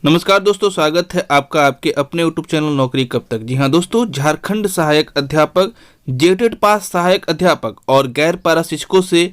नमस्कार दोस्तों, स्वागत है आपका आपके अपने यूट्यूब चैनल नौकरी कब तक। जी हाँ दोस्तों, झारखंड सहायक अध्यापक, जेटेड पास सहायक अध्यापक और गैर पारा शिक्षकों से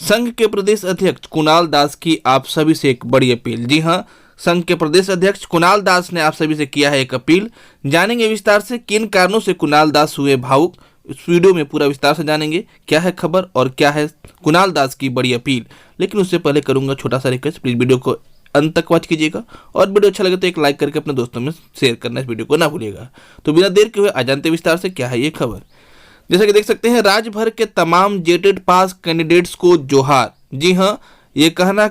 संघ के प्रदेश अध्यक्ष कुणाल दास की आप सभी से एक बड़ी अपील। जी हाँ, संघ के प्रदेश अध्यक्ष कुणाल दास ने आप सभी से किया है एक अपील। जानेंगे विस्तार से किन कारणों से कुणाल दास हुए भावुक। इस वीडियो में पूरा विस्तार से जानेंगे क्या है खबर और क्या है कुणाल दास की बड़ी अपील। लेकिन उससे पहले करूंगा छोटा सा रिक्वेस्ट, प्लीज वीडियो को अंत तक वॉच कीजिएगा और वीडियो अच्छा लगे तो एक लाइक करके अपने दोस्तों में शेयर करना इस वीडियो को ना भूलिएगा। तो बिना देर के हुए आ जानते विस्तार से क्या है ये खबर। जैसा कि देख सकते हैं, राज्य भर के तमाम जेटेड पास कैंडिडेट्स को जोहार। जी हाँ, ये कहना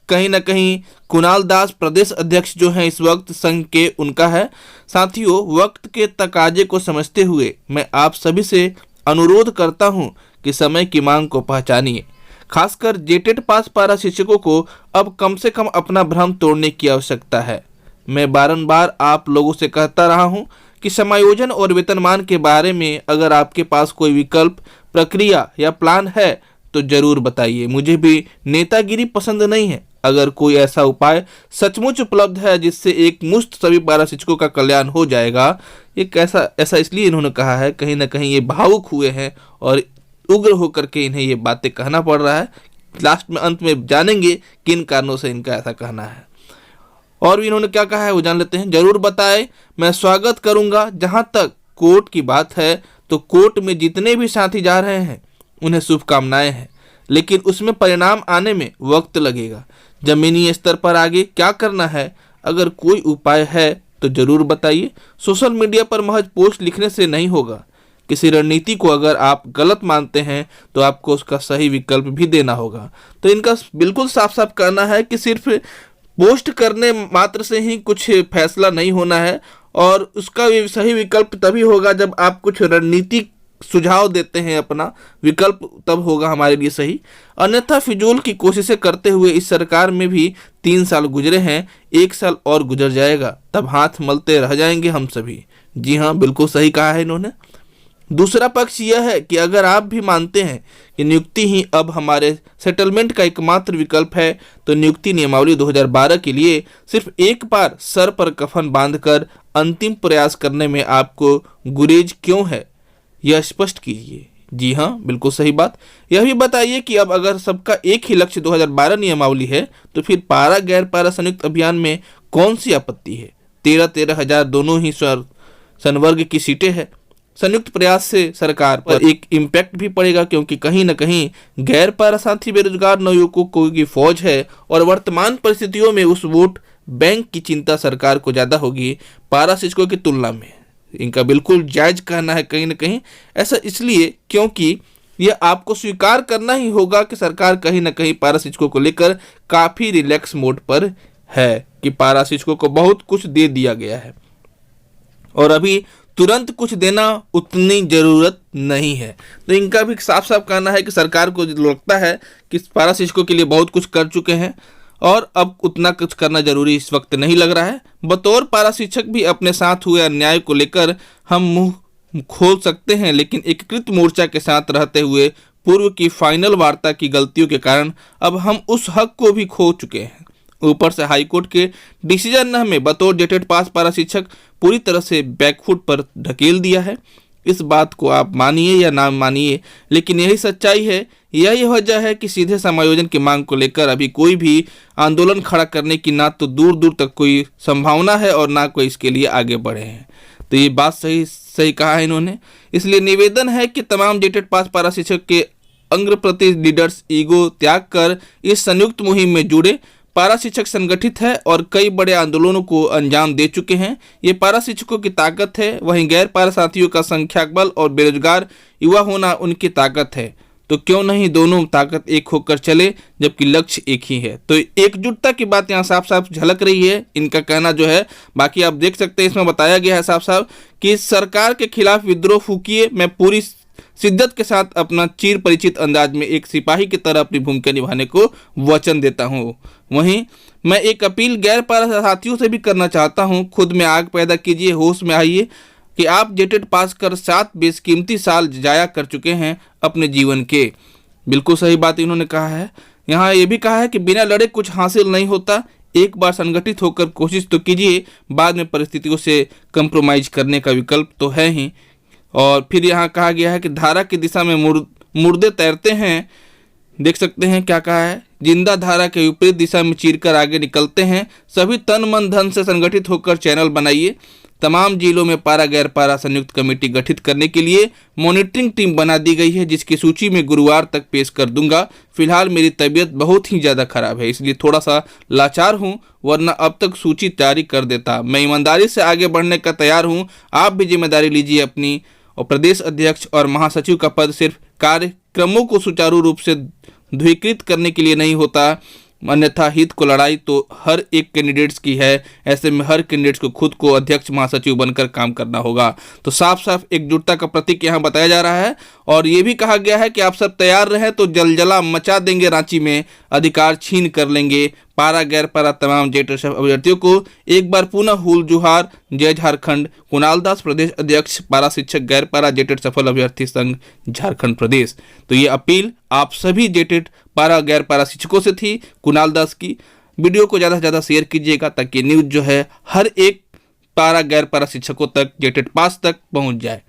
कहीं ना कहीं कुणाल दास प्रदेश अध्यक्ष जो हैं इस वक्त संघ के, उनका है। साथियों, वक्त के तकाजे को समझते हुए मैं आप सभी से अनुरोध करता हूं कि समय की मांग को पहचानिए। खासकर जेटेड पास पारा शिक्षकों को अब कम से कम अपना भ्रम तोड़ने की आवश्यकता है। मैं बारंबार आप लोगों से कहता रहा हूं कि समायोजन और वेतनमान के बारे में अगर आपके पास कोई विकल्प, प्रक्रिया या प्लान है तो जरूर बताइए। मुझे भी नेतागिरी पसंद नहीं है। अगर कोई ऐसा उपाय सचमुच उपलब्ध है जिससे एक मुश्त सभी पारा शिक्षकों का कल्याण हो जाएगा। ये ऐसा इसलिए इन्होंने कहा है, कहीं ना कहीं ये भावुक हुए हैं और उग्र होकर के इन्हें ये बातें कहना पड़ रहा है। लास्ट में अंत में जानेंगे किन कारणों से इनका ऐसा कहना है। और भी इन्होंने क्या कहा है वो जान लेते हैं। जरूर बताएं, मैं स्वागत करूंगा। जहां तक कोर्ट की बात है तो कोर्ट में जितने भी साथी जा रहे हैं उन्हें शुभकामनाएं हैं, लेकिन उसमें परिणाम आने में वक्त लगेगा। जमीनी स्तर पर आगे क्या करना है, अगर कोई उपाय है तो जरूर बताइए। सोशल मीडिया पर महज पोस्ट लिखने से नहीं होगा। किसी रणनीति को अगर आप गलत मानते हैं तो आपको उसका सही विकल्प भी देना होगा। तो इनका बिल्कुल साफ साफ कहना है कि सिर्फ पोस्ट करने मात्र से ही कुछ फैसला नहीं होना है और उसका सही विकल्प तभी होगा जब आप कुछ रणनीतिक सुझाव देते हैं। अपना विकल्प तब होगा हमारे लिए सही। अन्यथा फिजूल की कोशिशें करते हुए इस सरकार में भी 3 साल गुजरे हैं, 1 साल और गुजर जाएगा, तब हाथ मलते रह जाएंगे हम सभी। जी हाँ, बिल्कुल सही कहा है इन्होंने। दूसरा पक्ष यह है कि अगर आप भी मानते हैं कि नियुक्ति ही अब हमारे सेटलमेंट का एकमात्र विकल्प है तो नियुक्ति नियमावली 2012 के लिए सिर्फ एक बार सर पर कफन बांधकर अंतिम प्रयास करने में आपको गुरेज क्यों है, यह स्पष्ट कीजिए। जी हाँ, बिल्कुल सही बात। यह भी बताइए कि अब अगर सबका एक ही लक्ष्य 2012 नियमावली है तो फिर पारा गैर पारा संयुक्त अभियान में कौन सी आपत्ति है। 13-13 हजार दोनों ही संवर्ग की सीटें हैं। संयुक्त प्रयास से सरकार पर एक इम्पैक्ट भी पड़ेगा, क्योंकि कहीं न कहीं गैर पारा साथी बेरोजगार नवयुवकों की फौज है और वर्तमान परिस्थितियों में उस वोट बैंक की चिंता सरकार को ज़्यादा होगी पारा शिक्षकों की तुलना में। इनका बिल्कुल जायज कहना है कहीं न कहीं। ऐसा इसलिए क्योंकि यह आपको स्वीकार करना ही होगा कि सरकार कहीं न कहीं पारा शिक्षकों को लेकर काफ़ी रिलैक्स मोड पर है कि पारा शिक्षकों को बहुत कुछ दे दिया गया है और अभी तुरंत कुछ देना उतनी ज़रूरत नहीं है। तो इनका भी साफ साफ कहना है कि सरकार को लगता है कि पारा शिक्षकों के लिए बहुत कुछ कर चुके हैं और अब उतना कुछ करना जरूरी इस वक्त नहीं लग रहा है। बतौर पारा शिक्षक भी अपने साथ हुए अन्याय को लेकर हम मुंह खोल सकते हैं, लेकिन एकीकृत मोर्चा के साथ रहते हुए पूर्व की फाइनल वार्ता की गलतियों के कारण अब हम उस हक को भी खो चुके हैं। ऊपर से हाईकोर्ट के डिसीजन ने हमें बतौर जेटेड पास पारा शिक्षक पूरी तरह से बैकफुट पर ढकेल दिया है। इस बात को आप मानिए या ना मानिए, लेकिन यही सच्चाई है। यही वजह है कि सीधे समायोजन की मांग को लेकर अभी कोई भी आंदोलन खड़ा करने की ना तो दूर दूर तक कोई संभावना है और ना कोई इसके लिए आगे बढ़े हैं। तो ये बात सही कहा है इन्होंने। इसलिए निवेदन है कि तमाम जेटेड पास पारा शिक्षक के अंग्र प्रति लीडर्स ईगो त्याग कर इस संयुक्त मुहिम में जुड़े। पारा शिक्षक संगठित है और कई बड़े आंदोलनों को अंजाम दे चुके हैं। ये पारा शिक्षकों की ताकत है, वहीं गैर पारा साथियों का संख्याक बल और बेरोजगार युवा होना उनकी ताकत है। तो क्यों नहीं दोनों ताकत एक होकर चले, जबकि लक्ष्य एक ही है। तो एकजुटता की बात यहाँ साफ साफ झलक रही है इनका कहना जो है। बाकी आप देख सकते हैं इसमें बताया गया है साफ साफ कि सरकार के खिलाफ विद्रोह फूकिए। मैं पूरी शिद्दत के साथ अपना चिर परिचित अंदाज में एक सिपाही की तरह अपनी भूमिका निभाने को वचन देता हूँ। वहीं मैं एक अपील गैर पारा साथियों से भी करना चाहता हूँ। खुद में आग पैदा कीजिए, होश में आइए कि आप जेटेड पास कर 7 बेशकीमती साल जाया कर चुके हैं अपने जीवन के। बिल्कुल सही बात इन्होंने कहा है। यहाँ ये भी कहा है कि बिना लड़े कुछ हासिल नहीं होता, एक बार संगठित होकर कोशिश तो कीजिए, बाद में परिस्थितियों से कंप्रोमाइज करने का विकल्प तो है ही। और फिर यहाँ कहा गया है कि धारा की दिशा में मुर्दे तैरते हैं। देख सकते हैं क्या कहा है, जिंदा धारा के विपरीत दिशा में चीरकर आगे निकलते हैं। सभी तन मन धन से संगठित होकर चैनल बनाइए। तमाम जिलों में पारा गैर पारा संयुक्त कमेटी गठित करने के लिए मॉनिटरिंग टीम बना दी गई है, जिसकी सूची में गुरुवार तक पेश कर दूंगा। फिलहाल मेरी तबीयत बहुत ही ज़्यादा खराब है, इसलिए थोड़ा सा लाचार हूं, वरना अब तक सूची जारी कर देता। मैं ईमानदारी से आगे बढ़ने का तैयार हूं। आप भी जिम्मेदारी लीजिए अपनी। और प्रदेश अध्यक्ष और महासचिव का पद सिर्फ कार्यक्रमों को सुचारू रूप से द्विकृत करने के लिए नहीं होता, अन्यथा हित को लड़ाई तो हर एक कैंडिडेट्स की है। ऐसे में हर कैंडिडेट्स को खुद को अध्यक्ष महासचिव बनकर काम करना होगा। तो साफ साफ एकजुटता का प्रतीक यहाँ बताया जा रहा है। और ये भी कहा गया है कि आप सब तैयार रहें तो जलजला मचा देंगे, रांची में अधिकार छीन कर लेंगे। पारा गैर पारा तमाम जेटर अभ्यर्थियों को एक बार पुनः हुल जुहार, जय झारखंड। कुणाल दास, प्रदेश अध्यक्ष, पारा शिक्षक गैर पारा जेटेट सफल अभ्यर्थी संघ झारखंड प्रदेश। तो ये अपील आप सभी जेटेट पारा गैर पारा शिक्षकों से थी, कुणाल दास की। वीडियो को ज़्यादा से ज़्यादा शेयर कीजिएगा ताकि न्यूज़ जो है हर एक पारा गैर पारा शिक्षकों तक, जेटेट पास तक पहुंच जाए।